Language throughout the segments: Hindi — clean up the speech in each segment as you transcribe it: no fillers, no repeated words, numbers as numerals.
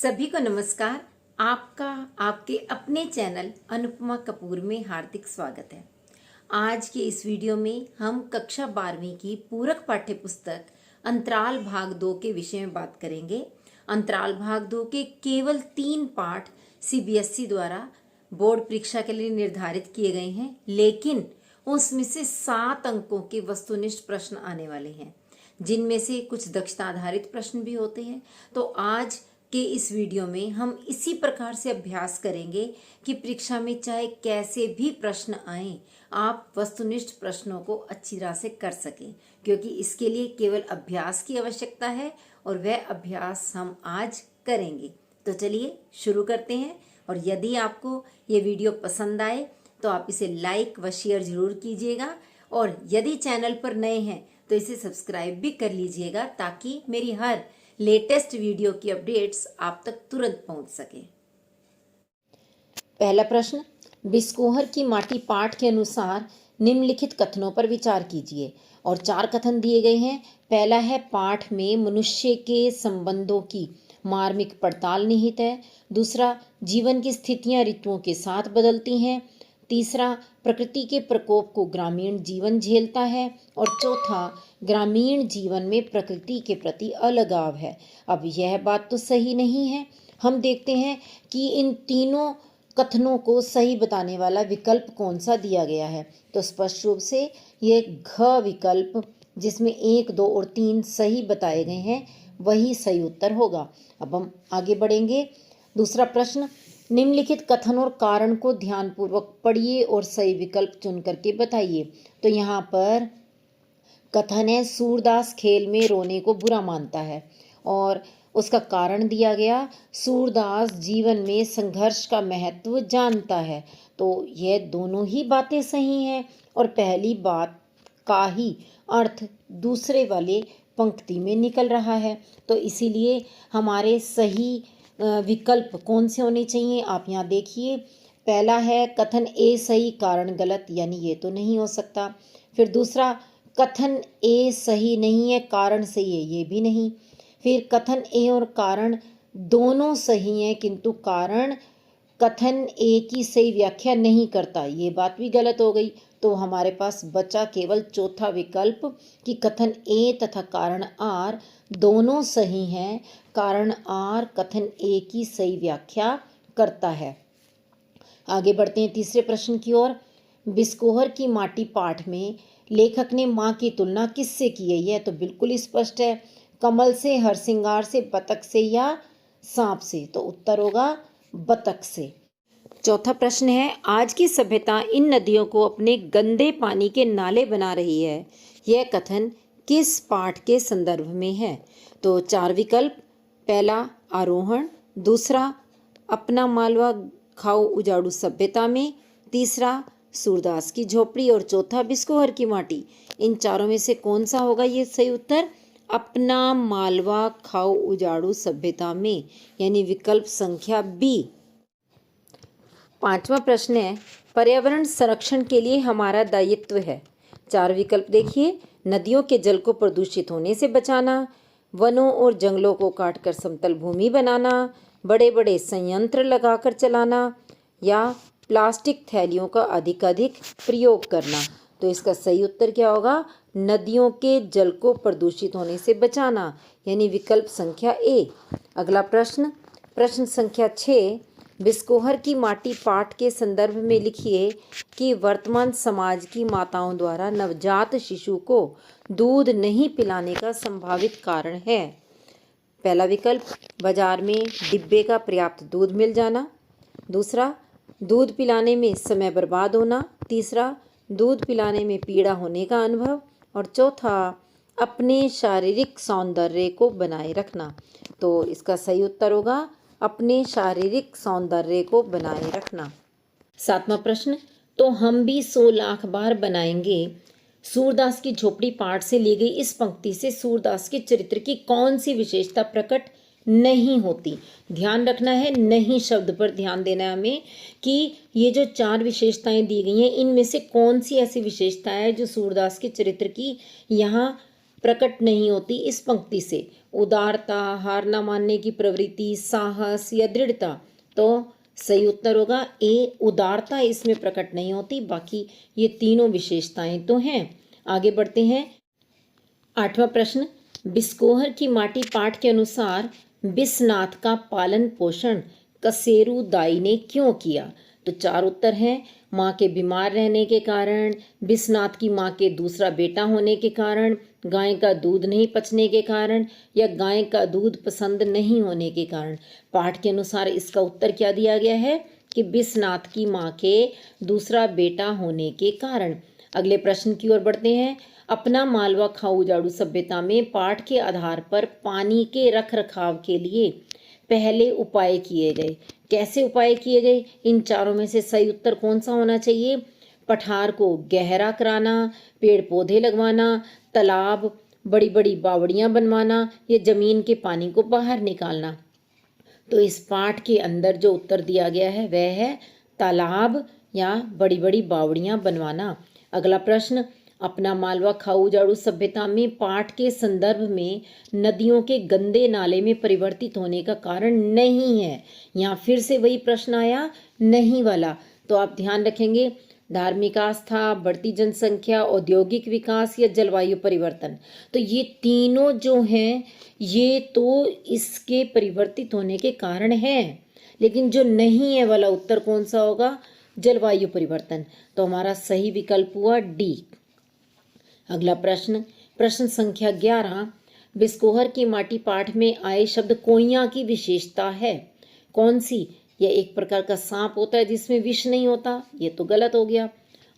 सभी को नमस्कार। आपका आपके अपने चैनल अनुपमा कपूर में हार्दिक स्वागत है। आज के इस वीडियो में हम कक्षा 12वीं की पूरक पाठ्य पुस्तक अंतराल भाग 2 के विषय में बात करेंगे। अंतराल भाग 2 के केवल 3 पाठ सीबीएसई द्वारा बोर्ड परीक्षा के लिए निर्धारित किए गए हैं, लेकिन उसमें से 7 अंकों के वस्तुनिष्ठ प्रश्न आने वाले हैं, जिनमें से कुछ दक्षता आधारित प्रश्न भी होते हैं। तो आज के इस वीडियो में हम इसी प्रकार से अभ्यास करेंगे कि परीक्षा में चाहे कैसे भी प्रश्न आए, आप वस्तुनिष्ठ प्रश्नों को अच्छी तरह से कर सकें, क्योंकि इसके लिए केवल अभ्यास की आवश्यकता है और वह अभ्यास हम आज करेंगे। तो चलिए शुरू करते हैं। और यदि आपको ये वीडियो पसंद आए तो आप इसे लाइक व शेयर जरूर कीजिएगा, और यदि चैनल पर नए हैं तो इसे सब्सक्राइब भी कर लीजिएगा, ताकि मेरी हर लेटेस्ट वीडियो की अपडेट्स आप तक तुरंत पहुंच सके। पहला प्रश्न, बिस्कोहर की माटी पाठ के अनुसार निम्नलिखित कथनों पर विचार कीजिए। और 4 कथन दिए गए हैं। पहला है, पाठ में मनुष्य के संबंधों की मार्मिक पड़ताल निहित है। दूसरा, जीवन की स्थितियां ऋतुओं के साथ बदलती हैं। तीसरा, प्रकृति के प्रकोप को ग्रामीण जीवन झेलता है। और चौथा, ग्रामीण जीवन में प्रकृति के प्रति अलगाव है। अब यह बात तो सही नहीं है। हम देखते हैं कि इन तीनों कथनों को सही बताने वाला विकल्प कौन सा दिया गया है। तो स्पष्ट रूप से ये घ विकल्प, जिसमें 1, 2 और 3 सही बताए गए हैं, वही सही उत्तर होगा। अब हम आगे बढ़ेंगे। दूसरा प्रश्न, निम्नलिखित कथन और कारण को ध्यानपूर्वक पढ़िए और सही विकल्प चुन करके बताइए। तो यहाँ पर कथन है, सूरदास खेल में रोने को बुरा मानता है, और उसका कारण दिया गया, सूरदास जीवन में संघर्ष का महत्व जानता है। तो यह दोनों ही बातें सही हैं, और पहली बात का ही अर्थ दूसरे वाले पंक्ति में निकल रहा है। तो इसीलिए हमारे सही विकल्प कौन से होने चाहिए, आप यहाँ देखिए। पहला है कथन ए सही कारण गलत, यानी ये तो नहीं हो सकता। फिर दूसरा, कथन ए सही नहीं है कारण सही है, ये भी नहीं। फिर कथन ए और कारण दोनों सही हैं, किंतु कारण कथन ए की सही व्याख्या नहीं करता, ये बात भी गलत हो गई। तो हमारे पास बचा केवल चौथा विकल्प कि कथन ए तथा कारण आर दोनों सही हैं, कारण आर कथन ए की सही व्याख्या करता है। आगे बढ़ते हैं तीसरे प्रश्न की ओर। बिस्कोहर की माटी पाठ में लेखक ने माँ की तुलना किससे की है? यह तो बिल्कुल स्पष्ट है, कमल से, हरसिंगार से, बतख से या सांप से। तो उत्तर होगा बतख से। चौथा प्रश्न है, आज की सभ्यता इन नदियों को अपने गंदे पानी के नाले बना रही है, यह कथन किस पाठ के संदर्भ में है? तो 4 विकल्प। पहला, आरोहण। दूसरा, अपना मालवा खाओ उजाड़ू सभ्यता में। तीसरा, सूरदास की झोपड़ी। और चौथा, बिस्कोहर की माटी। इन चारों में से कौन सा होगा ये सही उत्तर? अपना मालवा खाओ उजाड़ू सभ्यता में, यानी विकल्प संख्या बी। 5वां प्रश्न है, पर्यावरण संरक्षण के लिए हमारा दायित्व है। 4 विकल्प देखिए। नदियों के जल को प्रदूषित होने से बचाना, वनों और जंगलों को काटकर समतल भूमि बनाना, बड़े बड़े संयंत्र लगाकर चलाना, या प्लास्टिक थैलियों का अधिक प्रयोग करना। तो इसका सही उत्तर क्या होगा? नदियों के जल को प्रदूषित होने से बचाना, यानी विकल्प संख्या ए। अगला प्रश्न, प्रश्न संख्या 6, बिस्कोहर की माटी पाठ के संदर्भ में लिखिए कि वर्तमान समाज की माताओं द्वारा नवजात शिशु को दूध नहीं पिलाने का संभावित कारण है। पहला विकल्प, बाजार में डिब्बे का पर्याप्त दूध मिल जाना। दूसरा, दूध पिलाने में समय बर्बाद होना। तीसरा, दूध पिलाने में पीड़ा होने का अनुभव। और चौथा, अपने शारीरिक सौंदर्य को बनाए रखना। तो इसका सही उत्तर होगा अपने शारीरिक सौंदर्य को बनाए रखना। 7वां प्रश्न, तो हम भी 100 लाख बार बनाएंगे। सूरदास की झोपड़ी पाठ से ली गई इस पंक्ति से सूरदास के चरित्र की कौन सी विशेषता प्रकट नहीं होती? ध्यान रखना है, नहीं शब्द पर ध्यान देना है हमें, कि ये जो 4 विशेषताएं दी गई हैं, इनमें से कौन सी ऐसी विशेषता है जो सूरदास के चरित्र की यहाँ प्रकट नहीं होती इस पंक्ति से। उदारता, हार ना मानने की प्रवृत्ति, साहस या दृढ़ता? तो सही उत्तर होगा ए, उदारता इसमें प्रकट नहीं होती, बाकी ये तीनों विशेषताएं तो हैं। आगे बढ़ते हैं। 8वां प्रश्न, बिस्कोहर की माटी पाठ के अनुसार बिस्नाथ का पालन पोषण कसेरू दाई ने क्यों किया? तो 4 उत्तर हैं। माँ के बीमार रहने के कारण, बिस्नाथ की माँ के दूसरा बेटा होने के कारण, गाय का दूध नहीं पचने के कारण, या गाय का दूध पसंद नहीं होने के कारण। पाठ के अनुसार इसका उत्तर क्या दिया गया है कि बिस्नाथ की माँ के दूसरा बेटा होने के कारण। अगले प्रश्न की ओर बढ़ते हैं। अपना मालवा खाऊ जाड़ू सभ्यता में पाठ के आधार पर पानी के रख रखाव के लिए पहले उपाय किए गए। कैसे उपाय किए गए? इन चारों में से सही उत्तर कौन सा होना चाहिए? पठार को गहरा कराना, पेड़ पौधे लगवाना, तालाब, बड़ी बड़ी बावड़ियां बनवाना, या जमीन के पानी को बाहर निकालना। तो इस पाठ के अंदर जो उत्तर दिया गया है वह है तालाब या बड़ी बड़ी बावड़ियां बनवाना। अगला प्रश्न, अपना मालवा खाऊ जाड़ू सभ्यता में पाठ के संदर्भ में नदियों के गंदे नाले में परिवर्तित होने का कारण नहीं है। यहाँ फिर से वही प्रश्न आया, नहीं वाला। तो आप ध्यान रखेंगे, धार्मिक आस्था, बढ़ती जनसंख्या, औद्योगिक विकास या जलवायु परिवर्तन। तो ये तीनों जो हैं ये तो इसके परिवर्तित होने के कारण हैं, लेकिन जो नहीं है वाला उत्तर कौन सा होगा? जलवायु परिवर्तन। तो हमारा सही विकल्प हुआ डी। अगला प्रश्न, प्रश्न संख्या 11, बिस्कोहर की माटी पाठ में आए शब्द कोइया की विशेषता है कौन सी? यह एक प्रकार का सांप होता है जिसमें विष नहीं होता, ये तो गलत हो गया।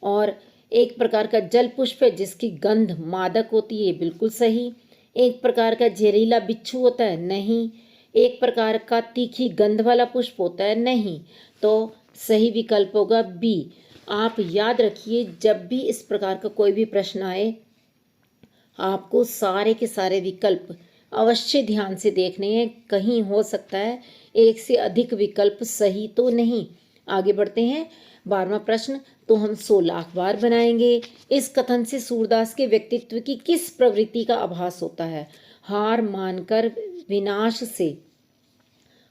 और एक प्रकार का जल पुष्प है जिसकी गंध मादक होती है, बिल्कुल सही। एक प्रकार का जहरीला बिच्छू होता है, नहीं। एक प्रकार का तीखी गंध वाला पुष्प होता है, नहीं। तो सही विकल्प होगा बी। आप याद रखिए, जब भी इस प्रकार का कोई भी प्रश्न आए आपको सारे के सारे विकल्प अवश्य ध्यान से देखने हैं। कहीं हो सकता है एक से अधिक विकल्प सही तो नहीं। आगे बढ़ते हैं। 12वां प्रश्न, तो हम 16 अखबार बनाएंगे। इस कथन से सूरदास के व्यक्तित्व की किस प्रवृत्ति का आभास होता है? हार मानकर विनाश से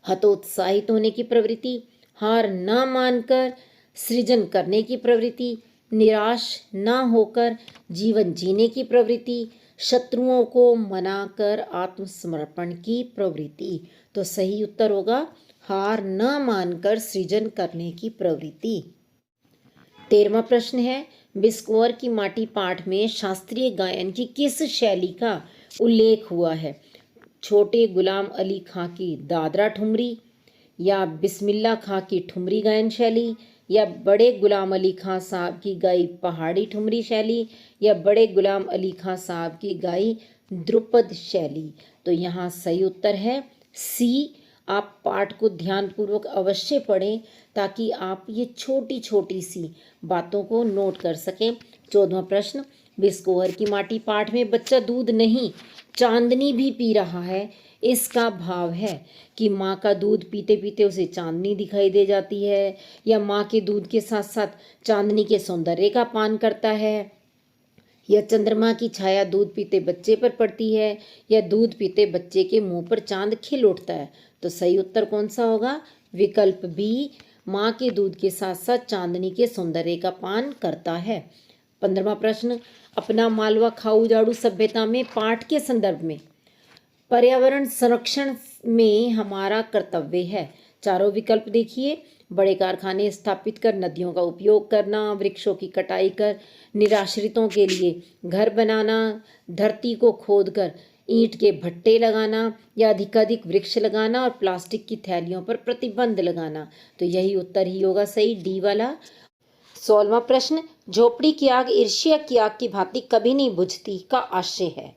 हतोत्साहित होने की प्रवृत्ति, हार न मानकर सृजन करने की प्रवृत्ति, निराश न होकर जीवन जीने की प्रवृत्ति, शत्रुओं को मनाकर आत्मसमर्पण की प्रवृत्ति। तो सही उत्तर होगा हार न मानकर सृजन करने की प्रवृत्ति। 13वां प्रश्न है, बिस्कोहर की माटी पाठ में शास्त्रीय गायन की किस शैली का उल्लेख हुआ है? छोटे गुलाम अली खां की दादरा ठुमरी, या बिस्मिल्ला खां की ठुमरी गायन शैली, या बड़े गुलाम अली खां साहब की गाई पहाड़ी ठुमरी शैली, या बड़े गुलाम अली खां साहब की गाई ध्रुपद शैली। तो यहाँ सही उत्तर है सी। आप पाठ को ध्यानपूर्वक अवश्य पढ़ें ताकि आप ये छोटी छोटी सी बातों को नोट कर सकें। 14वां प्रश्न, बिस्कोहर की माटी पाठ में बच्चा दूध नहीं चांदनी भी पी रहा है, इसका भाव है कि माँ का दूध पीते पीते उसे चांदनी दिखाई दे जाती है, या माँ के दूध के साथ साथ चांदनी के सौंदर्य का पान करता है, या चंद्रमा की छाया दूध पीते बच्चे पर पड़ती है, या दूध पीते बच्चे के मुंह पर चांद खिल उठता है। तो सही उत्तर कौन सा होगा? विकल्प बी, माँ के दूध के साथ साथ चांदनी के सौंदर्य का पान करता है। 15वां प्रश्न, अपना मालवा खाऊ जाड़ू सभ्यता में पाठ के संदर्भ में पर्यावरण संरक्षण में हमारा कर्तव्य है। चारों विकल्प देखिए, बड़े कारखाने स्थापित कर नदियों का उपयोग करना, वृक्षों की कटाई कर निराश्रितों के लिए घर बनाना, धरती को खोदकर ईंट के भट्टे लगाना, या अधिकाधिक वृक्ष लगाना और प्लास्टिक की थैलियों पर प्रतिबंध लगाना। तो यही उत्तर ही होगा सही, डी वाला। 16वां प्रश्न, झोपड़ी की आग ईर्ष्या की आग की भांति कभी नहीं बुझती का आशय है।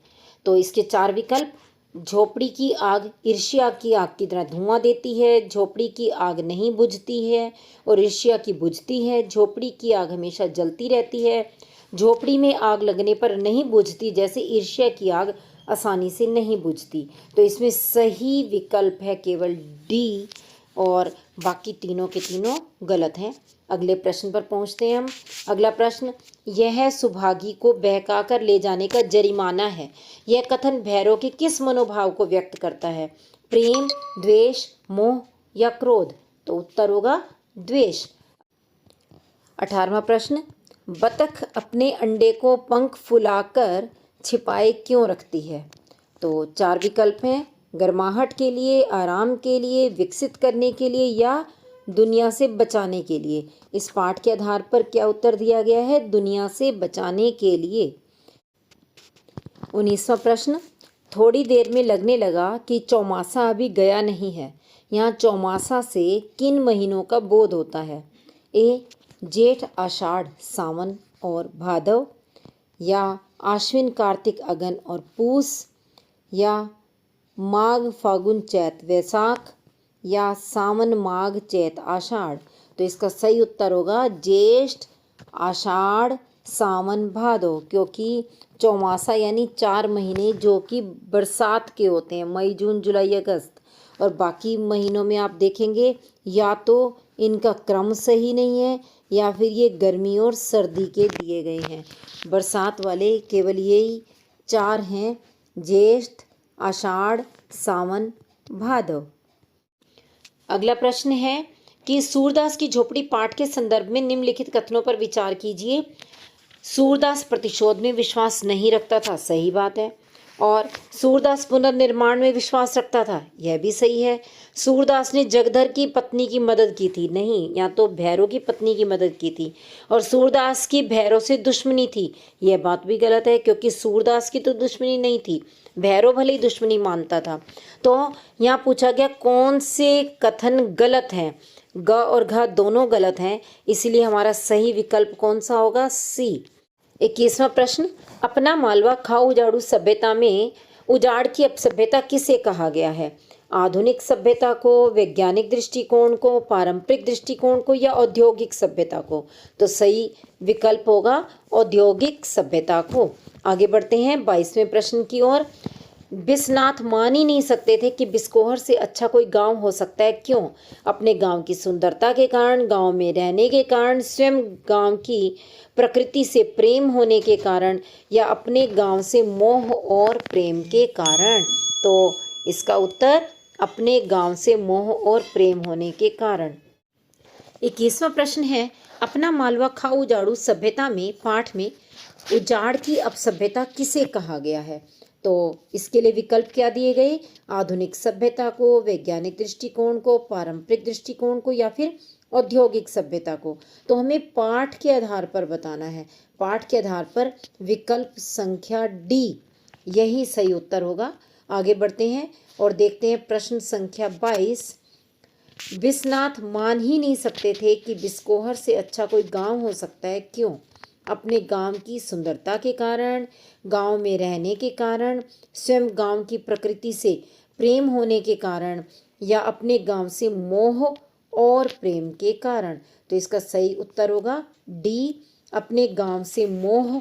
तो इसके 4 विकल्प, झोपड़ी की आग ईर्ष्या की आग की तरह धुआं देती है, झोपड़ी की आग नहीं बुझती है और ईर्ष्या की बुझती है, झोपड़ी की आग हमेशा जलती रहती है, झोपड़ी में आग लगने पर नहीं बुझती जैसे ईर्ष्या की आग आसानी से नहीं बुझती। तो इसमें सही विकल्प है केवल डी। और बाकी तीनों के तीनों गलत हैं। अगले प्रश्न पर पहुंचते हैं हम। अगला प्रश्न, यह सुभागी को बहकाकर ले जाने का जरिमाना है। यह कथन भैरव के किस मनोभाव को व्यक्त करता है? प्रेम, द्वेष, मोह या क्रोध? तो उत्तर होगा द्वेष। 18वां प्रश्न, बतख अपने अंडे को पंख फुलाकर छिपाए क्यों रखती है? तो 4 विकल्प हैं, गर्माहट के लिए, आराम के लिए, विकसित करने के लिए या दुनिया से बचाने के लिए। इस पाठ के आधार पर क्या उत्तर दिया गया है? दुनिया से बचाने के लिए। 19वां प्रश्न, थोड़ी देर में लगने लगा कि चौमासा अभी गया नहीं है। यहाँ चौमासा से किन महीनों का बोध होता है? ए जेठ, आषाढ़, सावन और भादव, या आश्विन, कार्तिक, अगन और पूस, या माघ, फागुन, चैत, वैशाख, या सावन, माघ, चैत, आषाढ़? तो इसका सही उत्तर होगा जेष्ठ, आषाढ़, सावन, भादव, क्योंकि चौमासा यानी 4 महीने जो कि बरसात के होते हैं, मई, जून, जुलाई, अगस्त। और बाकी महीनों में आप देखेंगे या तो इनका क्रम सही नहीं है या फिर ये गर्मी और सर्दी के दिए गए हैं। बरसात वाले केवल यही 4 हैं, ज्येष्ठ, आषाढ़, सावन, भादव। अगला प्रश्न है कि सूरदास की झोपड़ी पाठ के संदर्भ में निम्नलिखित कथनों पर विचार कीजिए। सूरदास प्रतिशोध में विश्वास नहीं रखता था, सही बात है। और सूरदास पुनर्निर्माण में विश्वास रखता था, यह भी सही है। सूरदास ने जगधर की पत्नी की मदद की थी, नहीं, या तो भैरव की पत्नी की मदद की थी। और सूरदास की भैरव से दुश्मनी थी, यह बात भी गलत है, क्योंकि सूरदास की तो दुश्मनी नहीं थी, भैरव भले ही दुश्मनी मानता था। तो यहाँ पूछा गया कौन से कथन गलत हैं? ग और घ दोनों गलत हैं, इसलिए हमारा सही विकल्प कौन सा होगा? सी। 21वां प्रश्न, अपना मालवा खाओ उजाड़ू सभ्यता में उजाड़ की अपसभ्यता किसे कहा गया है? आधुनिक सभ्यता को, वैज्ञानिक दृष्टिकोण को, पारंपरिक दृष्टिकोण को या औद्योगिक सभ्यता को? तो सही विकल्प होगा औद्योगिक सभ्यता को। आगे बढ़ते हैं 22वें प्रश्न की ओर। बिस्नाथ मान ही नहीं सकते थे कि बिस्कोहर से अच्छा कोई गांव हो सकता है, क्यों? अपने गांव की सुंदरता के कारण, गांव में रहने के कारण, स्वयं गांव की प्रकृति से प्रेम होने के कारण, या अपने गांव से मोह और प्रेम के कारण? तो इसका उत्तर अपने गांव से मोह और प्रेम होने के कारण। 21वां प्रश्न है, अपना मालवा खाओ उजाड़ू सभ्यता में पाठ में उजाड़ की अपसभ्यता किसे कहा गया है? तो इसके लिए विकल्प क्या दिए गए? आधुनिक सभ्यता को, वैज्ञानिक दृष्टिकोण को, पारंपरिक दृष्टिकोण को या फिर औद्योगिक सभ्यता को? तो हमें पाठ के आधार पर बताना है। पाठ के आधार पर विकल्प संख्या डी यही सही उत्तर होगा। आगे बढ़ते हैं और देखते हैं प्रश्न संख्या 22। बिस्नाथ मान ही नहीं सकते थे कि बिस्कोहर से अच्छा कोई गांव हो सकता है, क्यों? अपने गांव की सुंदरता के कारण, गांव में रहने के कारण, स्वयं गांव की प्रकृति से प्रेम होने के कारण, या अपने गांव से मोह और प्रेम के कारण? तो इसका सही उत्तर होगा डी, अपने गांव से मोह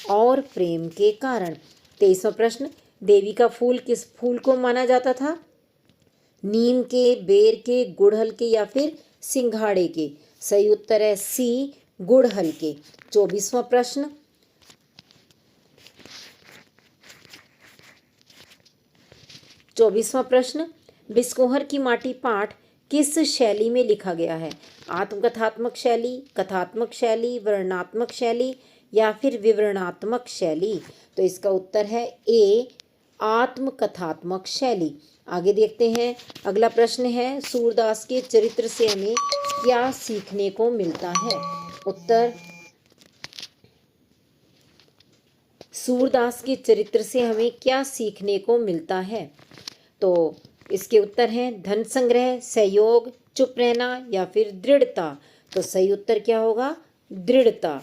और प्रेम के कारण। 23वां प्रश्न, देवी का फूल किस फूल को माना जाता था? नीम के, बेर के, गुड़हल के या फिर सिंघाड़े के? सही उत्तर है सी, गुड़हल के। 24वां प्रश्न, बिस्कोहर की माटी पाठ किस शैली में लिखा गया है? आत्मकथात्मक शैली, कथात्मक शैली, वर्णनात्मक शैली या फिर विवरणात्मक शैली? तो इसका उत्तर है ए, आत्मकथात्मक शैली। आगे देखते हैं अगला प्रश्न है, सूरदास के चरित्र से हमें क्या सीखने को मिलता है? उत्तर, सूरदास के चरित्र से हमें क्या सीखने को मिलता है? तो इसके उत्तर हैं धन संग्रह, सहयोग, चुप रहना या फिर दृढ़ता। तो सही उत्तर क्या होगा? दृढ़ता।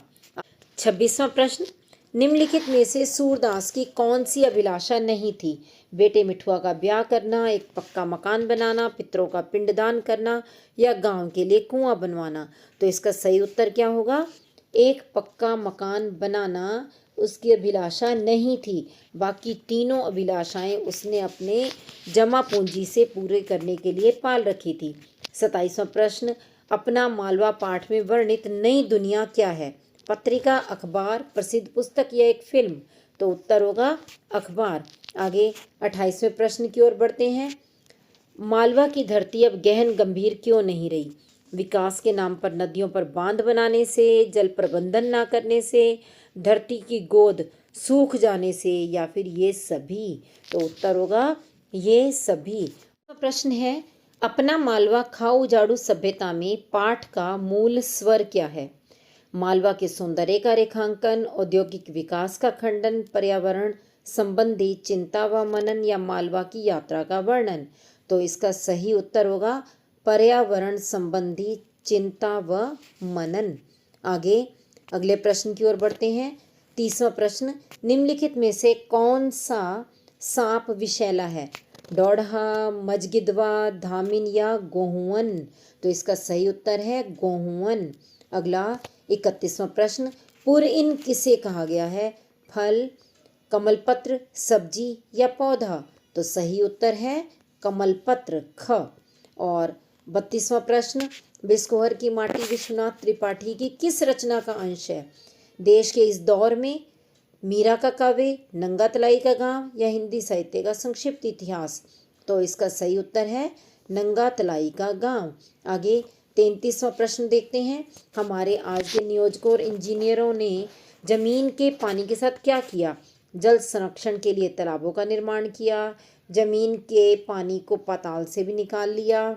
26वां प्रश्न, निम्नलिखित में से सूरदास की कौन सी अभिलाषा नहीं थी? बेटे मिठुआ का ब्याह करना, एक पक्का मकान बनाना, पितरों का पिंडदान करना या गांव के लिए कुआं बनवाना? तो इसका सही उत्तर क्या होगा? एक पक्का मकान बनाना उसकी अभिलाषा नहीं थी। बाकी तीनों अभिलाषाएं उसने अपने जमा पूंजी से पूरे करने के लिए पाल रखी थी। 27वां प्रश्न, अपना मालवा पाठ में वर्णित नई दुनिया क्या है? पत्रिका, अखबार, प्रसिद्ध पुस्तक या एक फिल्म? तो उत्तर होगा अखबार। आगे 28वें प्रश्न की ओर बढ़ते हैं। मालवा की धरती अब गहन गंभीर क्यों नहीं रही? विकास के नाम पर नदियों पर बांध बनाने से, जल प्रबंधन ना करने से, धरती की गोद सूख जाने से, या फिर ये सभी? तो उत्तर होगा ये सभी। तो प्रश्न है, अपना मालवा खाऊ जाड़ू सभ्यता में पाठ का मूल स्वर क्या है? मालवा के सौंदर्य का रेखांकन, औद्योगिक विकास का खंडन, पर्यावरण संबंधी चिंता व मनन, या मालवा की यात्रा का वर्णन? तो इसका सही उत्तर होगा पर्यावरण संबंधी चिंता व मनन। आगे अगले प्रश्न की ओर बढ़ते हैं। 30वां प्रश्न, निम्नलिखित में से कौन सा सांप विषैला है? डौढ़ा, मजगिदवा, धामिन या गोहुअन? तो इसका सही उत्तर है गोहुअन। अगला 31वां प्रश्न, पुरइन किसे कहा गया है? फल, कमलपत्र, सब्जी या पौधा? तो सही उत्तर है कमलपत्र, ख। और 32वां प्रश्न, बिस्कोहर की माटी विश्वनाथ त्रिपाठी की किस रचना का अंश है? देश के इस दौर में, मीरा का काव्य, नंगा तलाई का गांव, या हिंदी साहित्य का संक्षिप्त इतिहास? तो इसका सही उत्तर है नंगा तलाई का गांव। आगे 33वां प्रश्न देखते हैं। हमारे आज के नियोजकों और इंजीनियरों ने जमीन के पानी के साथ क्या किया? जल संरक्षण के लिए तालाबों का निर्माण किया, जमीन के पानी को पाताल से भी निकाल लिया,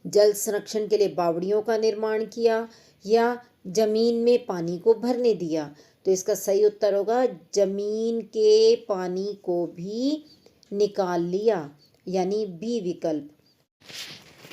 जल संरक्षण के लिए बावड़ियों का निर्माण किया, या जमीन में पानी को भरने दिया? तो इसका सही उत्तर होगा जमीन के पानी को भी निकाल लिया, यानी बी विकल्प।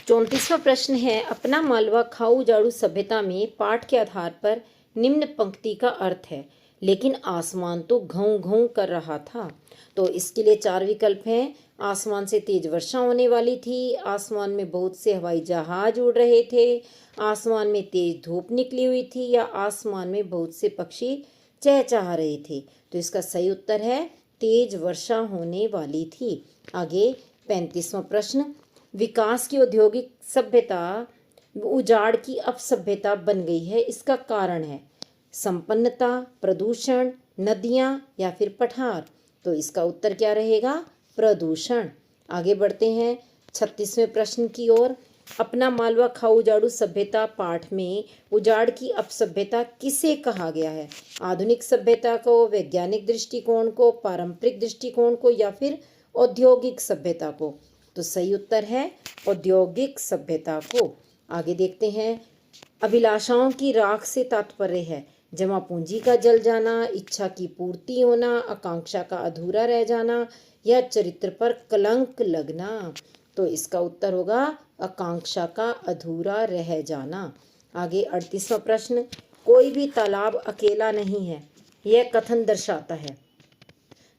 34वां प्रश्न है, अपना मालवा खाऊ जाड़ू सभ्यता में पाठ के आधार पर निम्न पंक्ति का अर्थ है, लेकिन आसमान तो घों घों कर रहा था। तो इसके लिए 4 विकल्प हैं। आसमान से तेज वर्षा होने वाली थी, आसमान में बहुत से हवाई जहाज उड़ रहे थे, आसमान में तेज धूप निकली हुई थी, या आसमान में बहुत से पक्षी चहचहा रहे थे? तो इसका सही उत्तर है तेज वर्षा होने वाली थी। आगे 35वां प्रश्न, विकास की औद्योगिक सभ्यता उजाड़ की अपसभ्यता बन गई है, इसका कारण है? संपन्नता, प्रदूषण, नदियां या फिर पठार? तो इसका उत्तर क्या रहेगा? प्रदूषण। आगे बढ़ते हैं 36वें प्रश्न की ओर। अपना मालवा खाऊ जाड़ू सभ्यता पाठ में उजाड़ की अपसभ्यता किसे कहा गया है? आधुनिक सभ्यता को, वैज्ञानिक दृष्टिकोण को, पारंपरिक दृष्टिकोण को, या फिर औद्योगिक सभ्यता को? तो सही उत्तर है औद्योगिक सभ्यता को। आगे देखते हैं, अभिलाषाओं की राख से तात्पर्य है जमा पूंजी का जल जाना, इच्छा की पूर्ति होना, आकांक्षा का अधूरा रह जाना, या चरित्र पर कलंक लगना? तो इसका उत्तर होगा आकांक्षा का अधूरा रह जाना। आगे 38वां प्रश्न, कोई भी तालाब अकेला नहीं है, यह कथन दर्शाता है?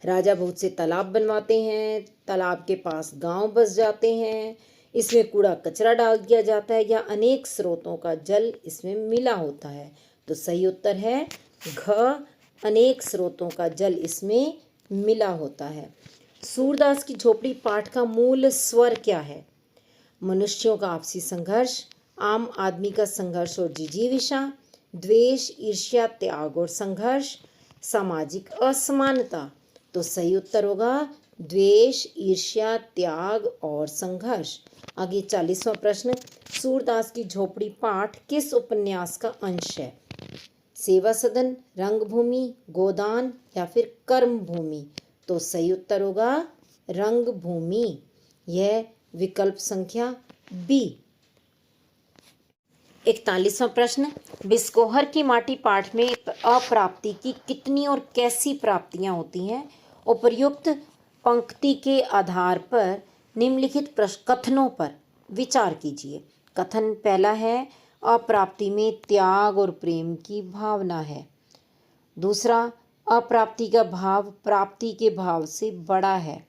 राजा बहुत से तालाब बनवाते हैं, तालाब के पास गांव बस जाते हैं, इसमें कूड़ा कचरा डाल दिया जाता है, या अनेक स्रोतों का जल इसमें मिला होता है? तो सही उत्तर है घ, अनेक स्रोतों का जल इसमें मिला होता है। सूरदास की झोपड़ी पाठ का मूल स्वर क्या है? मनुष्यों का आपसी संघर्ष, आम आदमी का संघर्ष और जिजीविषा, द्वेष, ईर्ष्या, त्याग और संघर्ष, सामाजिक असमानता? तो सही उत्तर होगा द्वेष, ईर्ष्या, त्याग और संघर्ष। आगे 40वां प्रश्न, सूरदास की झोपड़ी पाठ किस उपन्यास का अंश है? सेवा सदन, रंगभूमि, गोदान, या फिर कर्मभूमि? तो सही उत्तर होगा रंगभूमि। यह विकल्प संख्या बी। 41वां प्रश्न, बिस्कोहर की माटी पाठ में अप्राप्ति की कितनी और कैसी प्राप्तियां होती हैं? उपर्युक्त पंक्ति के आधार पर निम्नलिखित कथनों पर विचार कीजिए। कथन पहला है, अप्राप्ति में त्याग और प्रेम की भावना है। दूसरा, अप्राप्ति का भाव प्राप्ति के भाव से बड़ा है।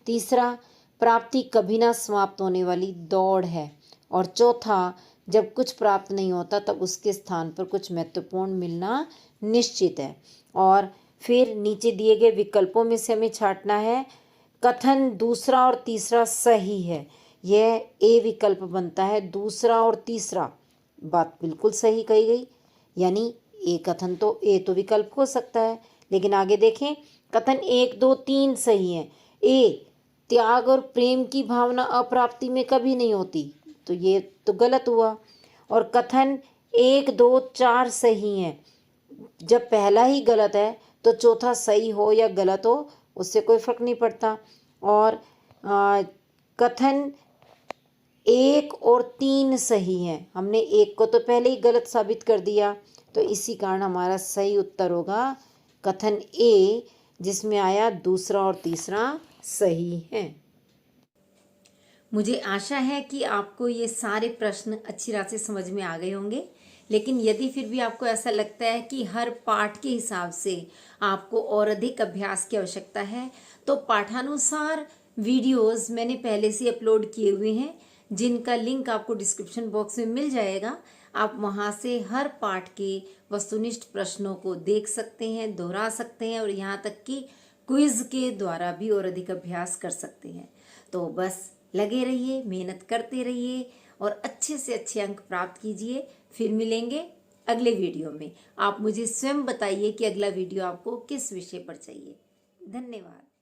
तीसरा, प्राप्ति कभी ना समाप्त होने वाली दौड़ है। और चौथा, जब कुछ प्राप्त नहीं होता तब उसके स्थान पर कुछ महत्वपूर्ण मिलना निश्चित है। और फिर नीचे दिए गए विकल्पों में से हमें छांटना है। कथन दूसरा और तीसरा सही है, यह ए विकल्प बनता है। दूसरा और तीसरा बात बिल्कुल सही कही गई, यानी ए कथन तो ए तो विकल्प हो सकता है। लेकिन आगे देखें, कथन 1, 2, 3 सही है। ए त्याग और प्रेम की भावना अप्राप्ति में कभी नहीं होती, तो ये तो गलत हुआ। और कथन 1, 2, 4 सही है। जब पहला ही गलत है तो चौथा सही हो या गलत हो उससे कोई फर्क नहीं पड़ता। और कथन 1 और 3 सही है। हमने 1 को तो पहले ही गलत साबित कर दिया, तो इसी कारण हमारा सही उत्तर होगा कथन ए, जिसमें आया दूसरा और तीसरा सही है। मुझे आशा है कि आपको ये सारे प्रश्न अच्छी तरह से समझ में आ गए होंगे। लेकिन यदि फिर भी आपको ऐसा लगता है कि हर पाठ के हिसाब से आपको और अधिक अभ्यास की आवश्यकता है, तो पाठानुसार वीडियोस मैंने पहले से अपलोड किए हुए हैं, जिनका लिंक आपको डिस्क्रिप्शन बॉक्स में मिल जाएगा। आप वहां से हर पाठ के वस्तुनिष्ठ प्रश्नों को देख सकते हैं, दोहरा सकते हैं और यहाँ तक कि क्विज के द्वारा भी और अधिक अभ्यास कर सकते हैं। तो बस लगे रहिए, मेहनत करते रहिए और अच्छे से अच्छे अंक प्राप्त कीजिए। फिर मिलेंगे अगले वीडियो में। आप मुझे स्वयं बताइए कि अगला वीडियो आपको किस विषय पर चाहिए। धन्यवाद।